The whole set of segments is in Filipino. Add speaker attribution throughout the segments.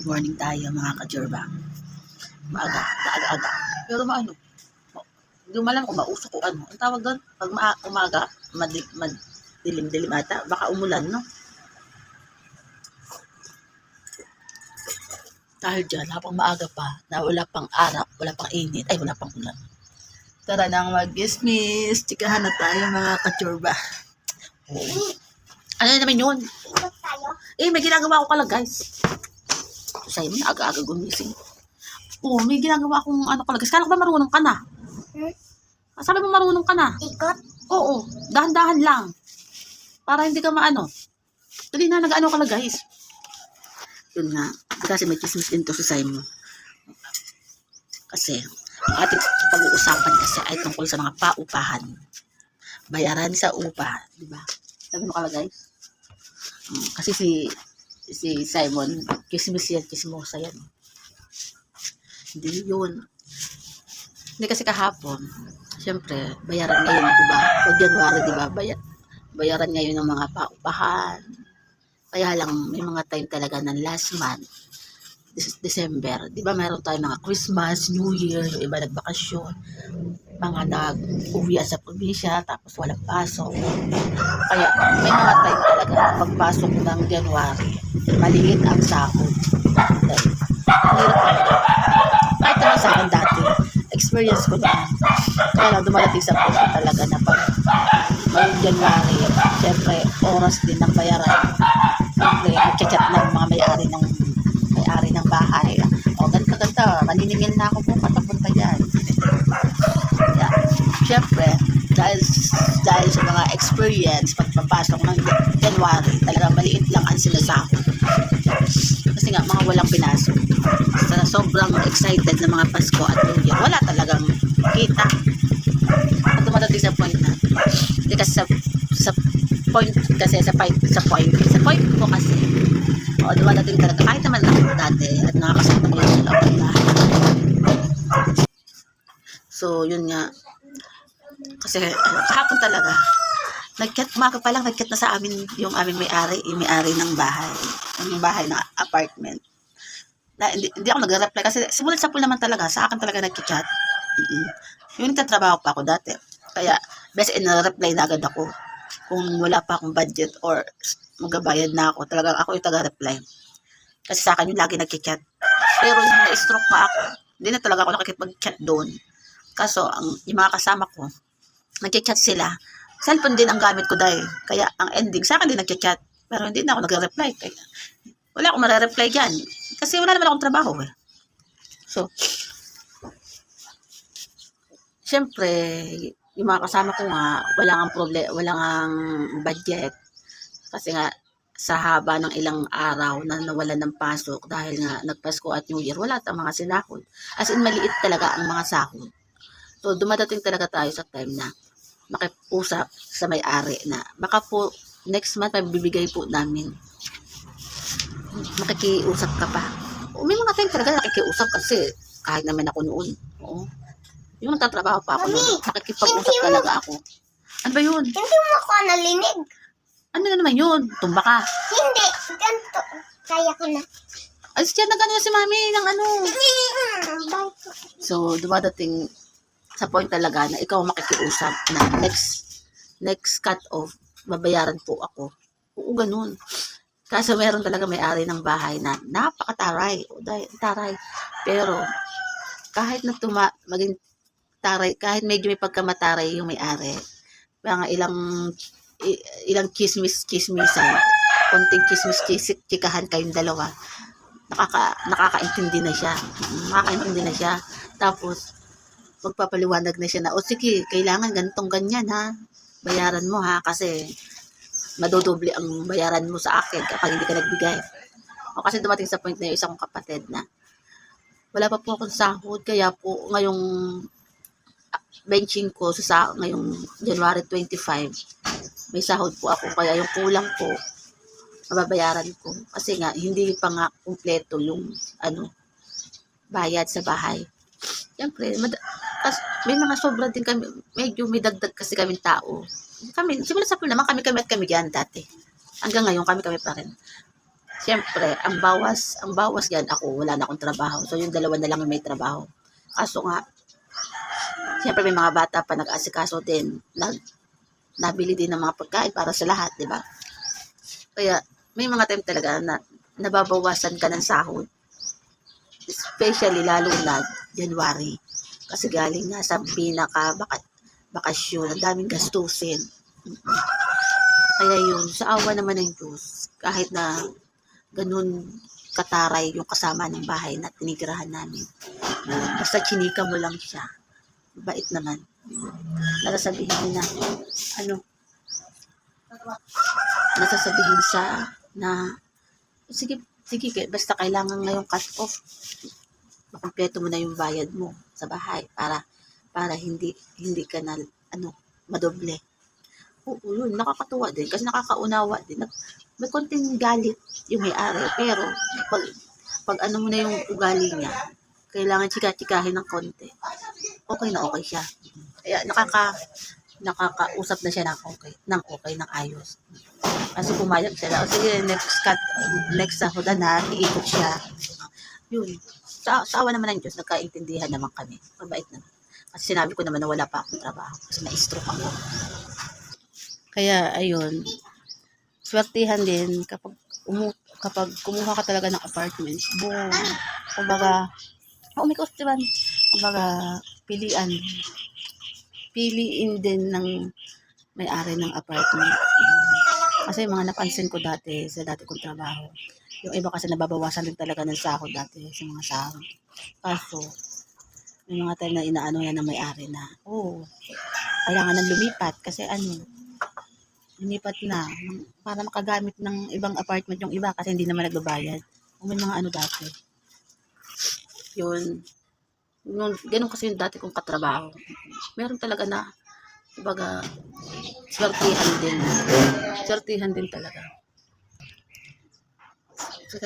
Speaker 1: morning tayo mga ka-Jorba. Maaga, aga-aga. Pero maano, hindi mo alam kung mausok o ano. Ang tawag doon, pag umaga, madilim-dilim ata, baka umulan, no? Dahil dyan, habang maaga pa, na wala pang araw, wala pang init, ay wala pang ulan. Tara nang mag-dismiss. Chikahan na tayo mga ka-Jorba. Oh. Ano naman yun? May ginagawa ko pala guys. Sa'yo mo na aga-aga gumising. May ginagawa akong ano pala guys. Kala ko ba marunong ka na? Sabi mo marunong ka na?
Speaker 2: Ikot?
Speaker 1: Oo, dahan-dahan lang. Para hindi ka maano. Dali na, nag-ano ka na guys. Yun nga. Kasi may chismis din to sa Simon. Kasi, ang ating pag-uusapan kasi ay tungkol sa mga paupahan. Bayaran sa upa. Diba? Sabi mo ka guys? Kasi si Simon, chismis yan, chismosa yan. Hindi yun. Hindi kasi kahapon, siyempre, bayaran ngayon, diba? Pag January, diba? Bayaran ngayon ng mga paupahan. Kaya lang, may mga time talaga ng last month, December, diba? Mayroon tayo mga Christmas, New Year, yung iba nagbakasyon, mga nag-uwi sa probinsya, tapos walang pasok. Kaya, may mga time talaga na pagpasok ng January, maliit ang sahod. Kahit naman sa akin dati, experience ko na. Kaya lang dumarating sa punto talaga na pag may January, syempre, oras din ng bayaran. Syempre, nagchat ng mga may-ari ng bahay. O, ganito, maniningil na ako po, patapunta yan. Yeah. Syempre, dahil sa mga experience, pagpapasok ng January, talagang maliit lang ang sinasahod. Kasi nga, mga walang pinasok. Sobrang excited na mga Pasko at New Year, wala talagang kita. At dumadating sa point na, kasi sa point ko kasi, dumadating talaga, kahit naman ako dati, at nakakasama ko lang sa loob na. So, yun nga, kasi kahapon talaga, umaga pa lang, nag-chat na sa amin yung aming may-ari ng bahay, yung bahay ng apartment. Hindi ako nag-reply kasi simulat sa pool naman talaga, sa akin talaga nag-chat. Yung nagtatrabaho pa ako dati. Kaya, best in-reply na agad ako. Kung wala pa akong budget or magabayad na ako, talagang ako yung taga-reply. Kasi sa akin yung lagi nag-chat. Pero yung na-stroke pa ako, hindi na talaga ako nakikipag-chat doon. Kaso, yung mga kasama ko, nag-chat sila. Cellphone din ang gamit ko dahil. Kaya, ang ending, sa akin din nag-chat. Pero hindi na ako nag-reply. Kaya, wala akong mare-reply dyan. Kasi wala naman akong trabaho eh. So, syempre, yung mga kasama ko nga, walang ang budget. Kasi nga, sa haba ng ilang araw na nawalan ng pasok dahil nga nagpasko at New Year, wala tayong mga sinahod. As in, maliit talaga ang mga sahod. So, dumadating talaga tayo sa time na makiusap sa may-ari na baka po, next month, mabibigay po namin. Makikiusap ka pa. May mga time talaga nakikiusap kasi kahit naman ako noon. Oo. Yung nagtatrabaho pa ako noon, nakikipag-usap talaga ako. Ano ba yun?
Speaker 2: Hindi mo ako nalinig.
Speaker 1: Ano na naman yun? Tumba ka.
Speaker 2: Hindi. Ganito. Kaya ko na.
Speaker 1: Ay, siya nag-ano si mami ng ano. So, dumadating sa point talaga na ikaw makikiusap na next cut off, babayaran po ako. Oo, ganun. Kaso meron talaga may-ari ng bahay na napakataray. O taray. Pero, kahit na maging taray, kahit medyo may pagkamataray yung may-ari, mga ilang chismisan, konting chikahan kayong dalawa, nakakaintindi na siya. Tapos, magpapaliwanag na siya na, sige, kailangan ganitong ganyan ha, bayaran mo ha, kasi madodoble ang bayaran mo sa akin kapag hindi ka nagbigay. O kasi dumating sa point na yung isang kapatid na wala pa po akong sahod, kaya po ngayong benching ko ngayong January 25, may sahod po ako, kaya yung kulang po mababayaran ko kasi nga hindi pa nga kumpleto yung bayad sa bahay. Siyempre, may mga sobra din kami, medyo may dagdag kasi kaming tao. Simula sa pool naman, kami yan dati. Hanggang ngayon, kami pa rin. Siyempre, ang bawas yan, ako, wala na akong trabaho. So, yung dalawa na lang yung may trabaho. Kaso nga, siyempre may mga bata pa nag-asikaso din. Nabili din ng mga pagkain para sa lahat, di ba? Kaya, may mga time talaga na nababawasan ka ng sahod. Especially, lalo na January. Kasi galing nga sa bakasyon, ang daming gastusin. Kaya yun, sa awa naman ng Diyos, kahit na ganun kataray yung kasama ng bahay na tinitirahan namin. Basta chinika mo lang siya. Bait naman. Nasasabihin na, nasasabihin siya na, sige, basta kailangan ngayong cut off. Makumpleto mo na yung bayad mo sa bahay para hindi ka na, madoble. Oo, yun, nakakatuwa din kasi nakakaunawa din. May konting galit yung may-ari, pero pag mo na yung ugali niya, kailangan chika-chikahin ng konti. Okay na okay siya. Kaya nakakausap na siya ng okay, ng ayos. Kasi pumayag siya na, sige, next sahudan na, iikot siya. Yun. Sa awa naman ng Diyos, nagkaintindihan naman kami. Mabait naman. Kasi sinabi ko naman na wala pa akong trabaho kasi na-stroke ako. Kaya, ayun, swertihan din kapag kumuha ka talaga ng apartment. Boom. Kumbaga, may costume. Kumbaga, piliin din ng may-ari ng apartment. Kasi mga napansin ko dati sa dati kong trabaho. Yung iba kasi nababawasan din talaga ng sahod dati sa mga sahod. Kaso, may mga time na inaano yan ng may-ari na, kailangan nang lumipat kasi lumipat na para makagamit ng ibang apartment yung iba kasi hindi naman nagbabayad. May mga dati. Yun. Ganun kasi yung dati kong katrabaho. Meron talaga na, kumbaga, swertihan din talaga. So,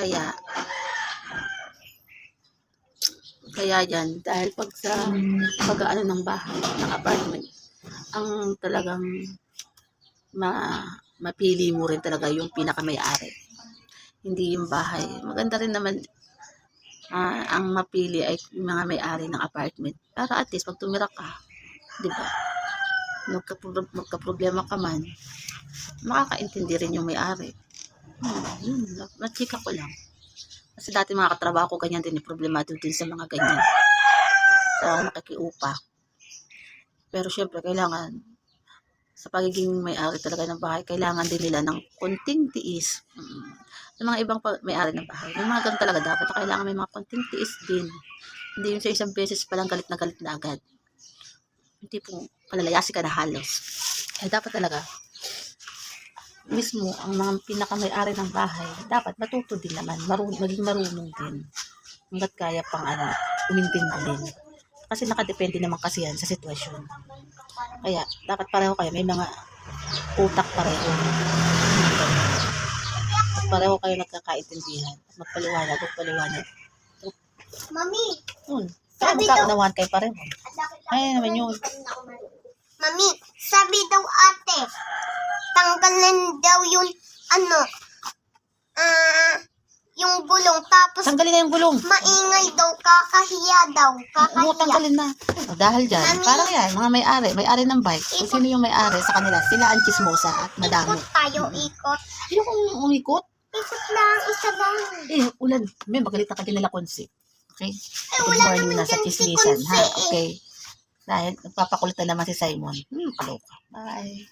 Speaker 1: kaya yan, dahil pag ng bahay, ng apartment, ang talagang mapili mo rin talaga yung pinakamay-ari. Hindi yung bahay. Maganda rin naman ang mapili ay yung mga may-ari ng apartment. Para at least pag tumira ka, di ba? Magka-problema ka man, makakaintindi rin yung may-ari. Yun, nachika ko lang. Kasi dati mga katrabaho ko ganyan din, problemado din sa mga ganyan. Sa nakikiupa. Pero syempre, kailangan sa pagiging may-ari talaga ng bahay, kailangan din nila ng konting tiis. Sa mga ibang may-ari ng bahay, may mga ganun talaga dapat na kailangan may mga konting tiis din. Hindi yung sa isang beses palang galit na agad. Hindi po palalayasi ka na halos. Kaya dapat talaga, mismo ang mga pinaka-may-ari ng bahay, dapat matuto din naman, maging marunong din. Hanggat kaya pang umintindi din. Kasi nakadepende naman kasi yan sa sitwasyon. Kaya, dapat pareho kayo. May mga utak pareho. At pareho kayo nagkakaintindihan. At magpaliwanag.
Speaker 2: Mami,
Speaker 1: Sabi magkaunawahan kayo pareho. Ay, naman yun.
Speaker 2: Mami, sabi daw ate, tanggalin daw yung yung gulong, tapos
Speaker 1: Tanggalin na yung gulong.
Speaker 2: maingay daw, kakahiya daw,
Speaker 1: Tanggalin na. Dahil dyan, parang yan, mga may-ari ng bike. Kung sino yung may-ari sa kanila, sila ang chismosa at madami.
Speaker 2: Ikot tayo, ikot.
Speaker 1: Yung umikot,
Speaker 2: Ikot lang, isa lang.
Speaker 1: ulan. May magalita ka din nila konsi. Okay? Good
Speaker 2: wala
Speaker 1: morning
Speaker 2: naman
Speaker 1: na sa
Speaker 2: dyan si
Speaker 1: chismisan,
Speaker 2: Konsi,
Speaker 1: ha? Okay. Dahil nagpapakulitan naman si Simon. Kaloka. Bye.